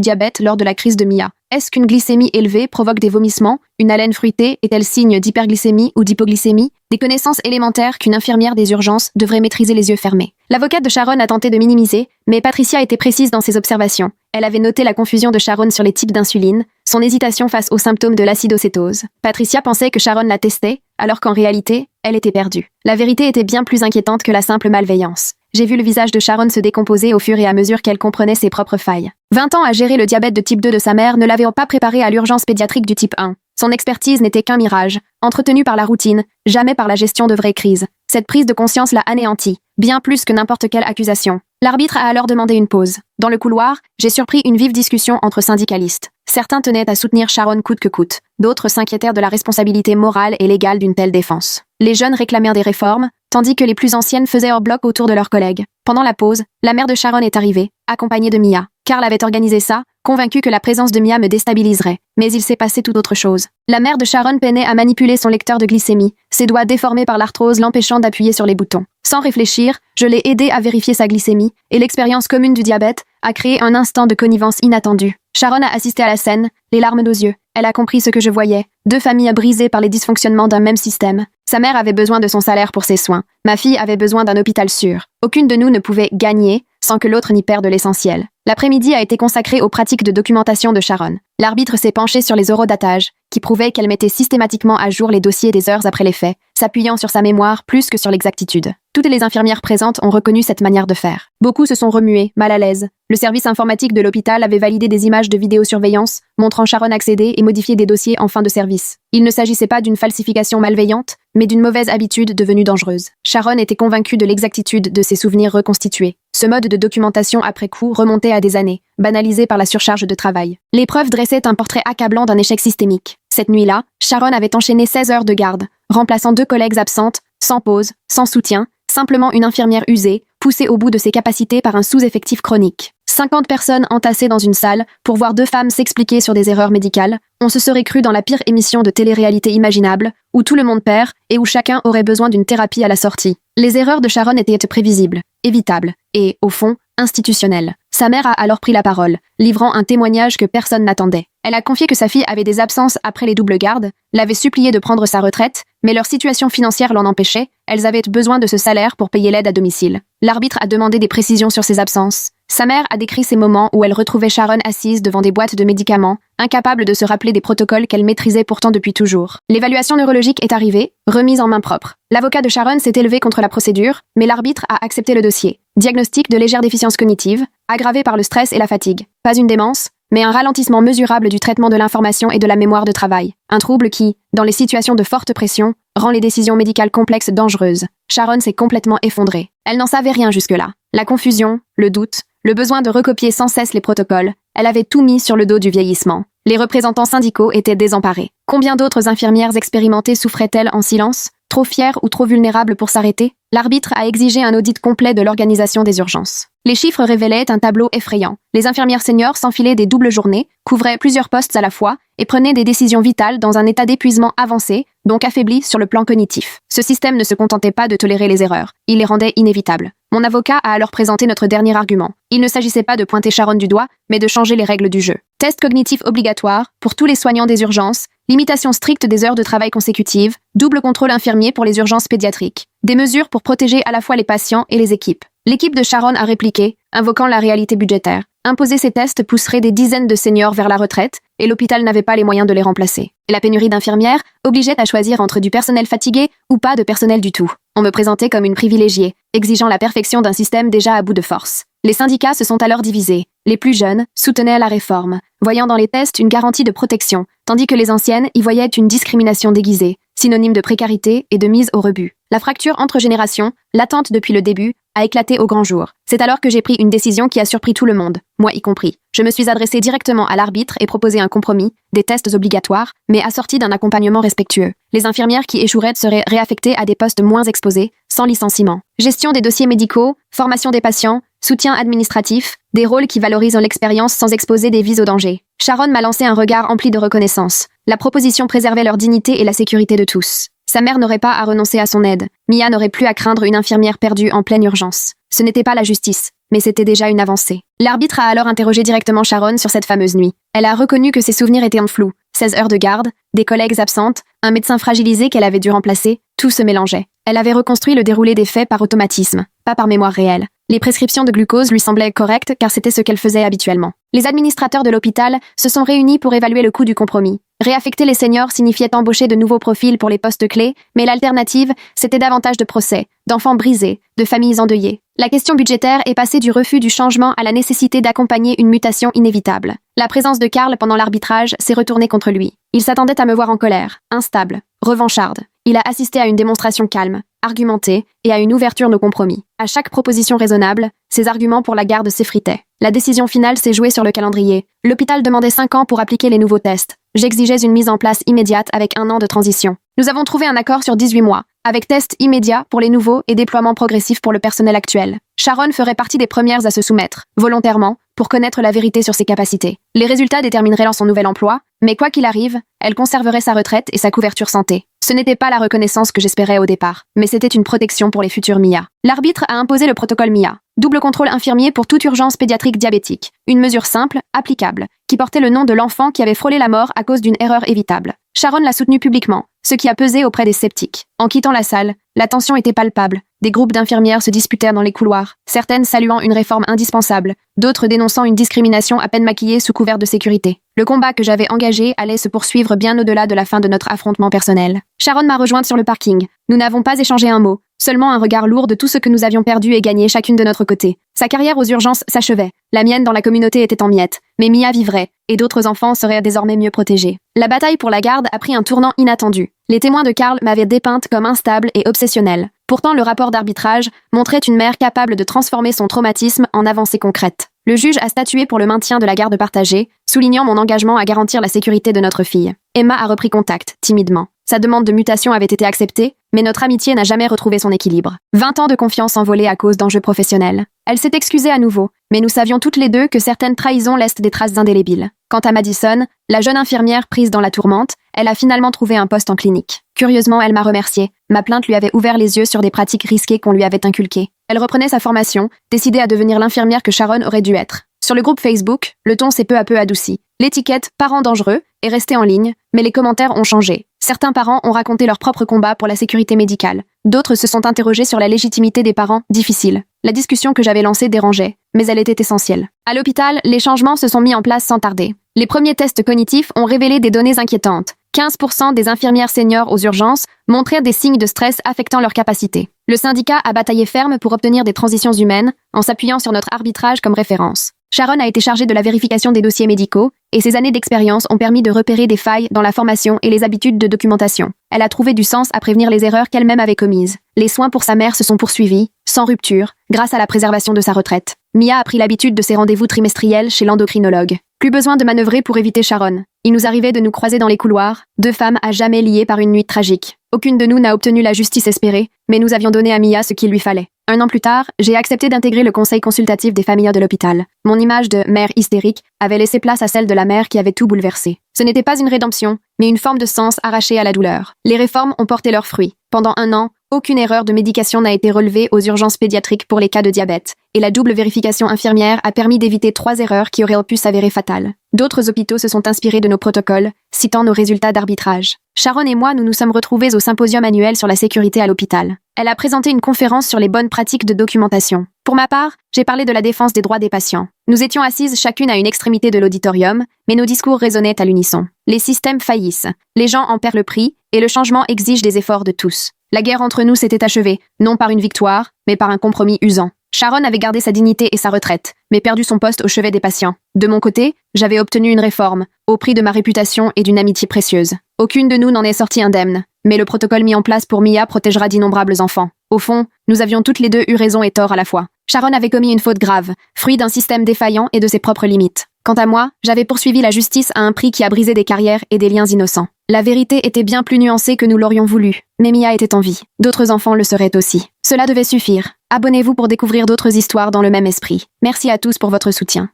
diabète lors de la crise de Mia. Est-ce qu'une glycémie élevée provoque des vomissements? Une haleine fruitée est-elle signe d'hyperglycémie ou d'hypoglycémie? Des connaissances élémentaires qu'une infirmière des urgences devrait maîtriser les yeux fermés. L'avocate de Sharon a tenté de minimiser, mais Patricia était précise dans ses observations. Elle avait noté la confusion de Sharon sur les types d'insuline, son hésitation face aux symptômes de l'acidocétose. Patricia pensait que Sharon la testait, alors qu'en réalité, elle était perdue. La vérité était bien plus inquiétante que la simple malveillance. J'ai vu le visage de Sharon se décomposer au fur et à mesure qu'elle comprenait ses propres failles. 20 ans à gérer le diabète de type 2 de sa mère ne l'avaient pas préparée à l'urgence pédiatrique du type 1. Son expertise n'était qu'un mirage, entretenu par la routine, jamais par la gestion de vraies crises. Cette prise de conscience l'a anéantie, bien plus que n'importe quelle accusation. L'arbitre a alors demandé une pause. Dans le couloir, j'ai surpris une vive discussion entre syndicalistes. Certains tenaient à soutenir Sharon coûte que coûte. D'autres s'inquiétèrent de la responsabilité morale et légale d'une telle défense. Les jeunes réclamèrent des réformes, tandis que les plus anciennes faisaient hors bloc autour de leurs collègues. Pendant la pause, la mère de Sharon est arrivée, accompagnée de Mia. Karl avait organisé ça, convaincu que la présence de Mia me déstabiliserait. Mais il s'est passé tout autre chose. La mère de Sharon peinait à manipuler son lecteur de glycémie, ses doigts déformés par l'arthrose l'empêchant d'appuyer sur les boutons. Sans réfléchir, je l'ai aidé à vérifier sa glycémie, et l'expérience commune du diabète a créé un instant de connivence inattendue. Sharon a assisté à la scène, les larmes aux yeux. Elle a compris ce que je voyais. 2 familles brisées par les dysfonctionnements d'un même système. Sa mère avait besoin de son salaire pour ses soins. Ma fille avait besoin d'un hôpital sûr. Aucune de nous ne pouvait gagner sans que l'autre n'y perde l'essentiel. L'après-midi a été consacré aux pratiques de documentation de Sharon. L'arbitre s'est penché sur les horodatage, qui prouvaient qu'elle mettait systématiquement à jour les dossiers des heures après les faits, s'appuyant sur sa mémoire plus que sur l'exactitude. Toutes les infirmières présentes ont reconnu cette manière de faire. Beaucoup se sont remués, mal à l'aise. Le service informatique de l'hôpital avait validé des images de vidéosurveillance, montrant Sharon accéder et modifier des dossiers en fin de service. Il ne s'agissait pas d'une falsification malveillante, mais d'une mauvaise habitude devenue dangereuse. Sharon était convaincue de l'exactitude de ses souvenirs reconstitués. Ce mode de documentation après coup remontait à des années, banalisé par la surcharge de travail. Les preuves dressaient un portrait accablant d'un échec systémique. Cette nuit-là, Sharon avait enchaîné 16 heures de garde, remplaçant 2 collègues absentes, sans pause, sans soutien, simplement une infirmière usée, poussée au bout de ses capacités par un sous-effectif chronique. 50 personnes entassées dans une salle pour voir 2 femmes s'expliquer sur des erreurs médicales, on se serait cru dans la pire émission de télé-réalité imaginable, où tout le monde perd et où chacun aurait besoin d'une thérapie à la sortie. Les erreurs de Sharon étaient prévisibles, évitables et, au fond, institutionnelles. Sa mère a alors pris la parole, livrant un témoignage que personne n'attendait. Elle a confié que sa fille avait des absences après les doubles gardes, l'avait supplié de prendre sa retraite, mais leur situation financière l'en empêchait, elles avaient besoin de ce salaire pour payer l'aide à domicile. L'arbitre a demandé des précisions sur ces absences. Sa mère a décrit ces moments où elle retrouvait Sharon assise devant des boîtes de médicaments, incapable de se rappeler des protocoles qu'elle maîtrisait pourtant depuis toujours. L'évaluation neurologique est arrivée, remise en main propre. L'avocat de Sharon s'est élevé contre la procédure, mais l'arbitre a accepté le dossier. Diagnostic de légère déficience cognitive, aggravé par le stress et la fatigue. Pas une démence, mais un ralentissement mesurable du traitement de l'information et de la mémoire de travail. Un trouble qui, dans les situations de forte pression, rend les décisions médicales complexes dangereuses. Sharon s'est complètement effondrée. Elle n'en savait rien jusque-là. La confusion, le doute, le besoin de recopier sans cesse les protocoles, elle avait tout mis sur le dos du vieillissement. Les représentants syndicaux étaient désemparés. Combien d'autres infirmières expérimentées souffraient-elles en silence, trop fières ou trop vulnérables pour s'arrêter? L'arbitre a exigé un audit complet de l'organisation des urgences. Les chiffres révélaient un tableau effrayant. Les infirmières seniors s'enfilaient des doubles journées, couvraient plusieurs postes à la fois et prenaient des décisions vitales dans un état d'épuisement avancé, donc affaibli sur le plan cognitif. Ce système ne se contentait pas de tolérer les erreurs, il les rendait inévitables. Mon avocat a alors présenté notre dernier argument. Il ne s'agissait pas de pointer Sharon du doigt, mais de changer les règles du jeu. Test cognitif obligatoire pour tous les soignants des urgences, limitation stricte des heures de travail consécutives, double contrôle infirmier pour les urgences pédiatriques. Des mesures pour protéger à la fois les patients et les équipes. L'équipe de Sharon a répliqué, invoquant la réalité budgétaire. Imposer ces tests pousserait des dizaines de seniors vers la retraite, et l'hôpital n'avait pas les moyens de les remplacer. La pénurie d'infirmières obligeait à choisir entre du personnel fatigué ou pas de personnel du tout. On me présentait comme une privilégiée, exigeant la perfection d'un système déjà à bout de force. Les syndicats se sont alors divisés. Les plus jeunes soutenaient la réforme, voyant dans les tests une garantie de protection, tandis que les anciennes y voyaient une discrimination déguisée, synonyme de précarité et de mise au rebut. La fracture entre générations, latente depuis le début, a éclaté au grand jour. C'est alors que j'ai pris une décision qui a surpris tout le monde, moi y compris. Je me suis adressée directement à l'arbitre et proposé un compromis, des tests obligatoires, mais assortis d'un accompagnement respectueux. Les infirmières qui échoueraient seraient réaffectées à des postes moins exposés, sans licenciement. Gestion des dossiers médicaux, formation des patients, soutien administratif, des rôles qui valorisent l'expérience sans exposer des vies au danger. Sharon m'a lancé un regard empli de reconnaissance. La proposition préservait leur dignité et la sécurité de tous. Sa mère n'aurait pas à renoncer à son aide. Mia n'aurait plus à craindre une infirmière perdue en pleine urgence. Ce n'était pas la justice, mais c'était déjà une avancée. L'arbitre a alors interrogé directement Sharon sur cette fameuse nuit. Elle a reconnu que ses souvenirs étaient en flou. 16 heures de garde, des collègues absentes, un médecin fragilisé qu'elle avait dû remplacer, tout se mélangeait. Elle avait reconstruit le déroulé des faits par automatisme, pas par mémoire réelle. Les prescriptions de glucose lui semblaient correctes car c'était ce qu'elle faisait habituellement. Les administrateurs de l'hôpital se sont réunis pour évaluer le coût du compromis. Réaffecter les seniors signifiait embaucher de nouveaux profils pour les postes clés, mais l'alternative, c'était davantage de procès, d'enfants brisés, de familles endeuillées. La question budgétaire est passée du refus du changement à la nécessité d'accompagner une mutation inévitable. La présence de Karl pendant l'arbitrage s'est retournée contre lui. Il s'attendait à me voir en colère, instable, revancharde. Il a assisté à une démonstration calme, argumentée, et à une ouverture de compromis. À chaque proposition raisonnable, ses arguments pour la garde s'effritaient. La décision finale s'est jouée sur le calendrier. L'hôpital demandait 5 ans pour appliquer les nouveaux tests. J'exigeais une mise en place immédiate avec 1 an de transition. Nous avons trouvé un accord sur 18 mois, avec tests immédiats pour les nouveaux et déploiement progressif pour le personnel actuel. Sharon ferait partie des premières à se soumettre, volontairement, pour connaître la vérité sur ses capacités. Les résultats détermineraient son nouvel emploi, mais quoi qu'il arrive, elle conserverait sa retraite et sa couverture santé. Ce n'était pas la reconnaissance que j'espérais au départ, mais c'était une protection pour les futurs Mia. L'arbitre a imposé le protocole Mia. Double contrôle infirmier pour toute urgence pédiatrique diabétique. Une mesure simple, applicable, qui portait le nom de l'enfant qui avait frôlé la mort à cause d'une erreur évitable. Sharon l'a soutenu publiquement, ce qui a pesé auprès des sceptiques. En quittant la salle, la tension était palpable. Des groupes d'infirmières se disputèrent dans les couloirs, certaines saluant une réforme indispensable, d'autres dénonçant une discrimination à peine maquillée sous couvert de sécurité. Le combat que j'avais engagé allait se poursuivre bien au-delà de la fin de notre affrontement personnel. Sharon m'a rejointe sur le parking. Nous n'avons pas échangé un mot, seulement un regard lourd de tout ce que nous avions perdu et gagné chacune de notre côté. Sa carrière aux urgences s'achevait. La mienne dans la communauté était en miettes. Mais Mia vivrait, et d'autres enfants seraient désormais mieux protégés. La bataille pour la garde a pris un tournant inattendu. Les témoins de Karl m'avaient dépeinte comme instable et obsessionnelle. Pourtant, le rapport d'arbitrage montrait une mère capable de transformer son traumatisme en avancées concrètes. Le juge a statué pour le maintien de la garde partagée, soulignant mon engagement à garantir la sécurité de notre fille. Emma a repris contact, timidement. Sa demande de mutation avait été acceptée, mais notre amitié n'a jamais retrouvé son équilibre. 20 ans de confiance envolés à cause d'enjeux professionnels. Elle s'est excusée à nouveau, mais nous savions toutes les deux que certaines trahisons laissent des traces indélébiles. Quant à Madison, la jeune infirmière prise dans la tourmente, elle a finalement trouvé un poste en clinique. Curieusement, elle m'a remerciée. Ma plainte lui avait ouvert les yeux sur des pratiques risquées qu'on lui avait inculquées. Elle reprenait sa formation, décidée à devenir l'infirmière que Sharon aurait dû être. Sur le groupe Facebook, le ton s'est peu à peu adouci. L'étiquette « parents dangereux » est restée en ligne, mais les commentaires ont changé. Certains parents ont raconté leur propre combat pour la sécurité médicale. D'autres se sont interrogés sur la légitimité des parents difficiles. La discussion que j'avais lancée dérangeait, mais elle était essentielle. À l'hôpital, les changements se sont mis en place sans tarder. Les premiers tests cognitifs ont révélé des données inquiétantes. 15% des infirmières seniors aux urgences montrèrent des signes de stress affectant leurs capacités. Le syndicat a bataillé ferme pour obtenir des transitions humaines en s'appuyant sur notre arbitrage comme référence. Sharon a été chargée de la vérification des dossiers médicaux et ses années d'expérience ont permis de repérer des failles dans la formation et les habitudes de documentation. Elle a trouvé du sens à prévenir les erreurs qu'elle-même avait commises. Les soins pour sa mère se sont poursuivis, sans rupture, grâce à la préservation de sa retraite. Mia a pris l'habitude de ses rendez-vous trimestriels chez l'endocrinologue. Plus besoin de manœuvrer pour éviter Sharon. Il nous arrivait de nous croiser dans les couloirs, 2 femmes à jamais liées par une nuit tragique. Aucune de nous n'a obtenu la justice espérée, mais nous avions donné à Mia ce qu'il lui fallait. 1 an plus tard, j'ai accepté d'intégrer le conseil consultatif des familles de l'hôpital. Mon image de mère hystérique avait laissé place à celle de la mère qui avait tout bouleversé. Ce n'était pas une rédemption, mais une forme de sens arrachée à la douleur. Les réformes ont porté leurs fruits. Pendant 1 an, aucune erreur de médication n'a été relevée aux urgences pédiatriques pour les cas de diabète, et la double vérification infirmière a permis d'éviter 3 erreurs qui auraient pu s'avérer fatales. D'autres hôpitaux se sont inspirés de nos protocoles, citant nos résultats d'arbitrage. Sharon et moi, nous nous sommes retrouvés au symposium annuel sur la sécurité à l'hôpital. Elle a présenté une conférence sur les bonnes pratiques de documentation. Pour ma part, j'ai parlé de la défense des droits des patients. Nous étions assises chacune à une extrémité de l'auditorium, mais nos discours résonnaient à l'unisson. Les systèmes faillissent, les gens en perdent le prix, et le changement exige des efforts de tous. La guerre entre nous s'était achevée, non par une victoire, mais par un compromis usant. Sharon avait gardé sa dignité et sa retraite, mais perdu son poste au chevet des patients. De mon côté, j'avais obtenu une réforme, au prix de ma réputation et d'une amitié précieuse. Aucune de nous n'en est sortie indemne, mais le protocole mis en place pour Mia protégera d'innombrables enfants. Au fond, nous avions toutes les deux eu raison et tort à la fois. Sharon avait commis une faute grave, fruit d'un système défaillant et de ses propres limites. Quant à moi, j'avais poursuivi la justice à un prix qui a brisé des carrières et des liens innocents. La vérité était bien plus nuancée que nous l'aurions voulu, mais Mia était en vie. D'autres enfants le seraient aussi. Cela devait suffire. Abonnez-vous pour découvrir d'autres histoires dans le même esprit. Merci à tous pour votre soutien.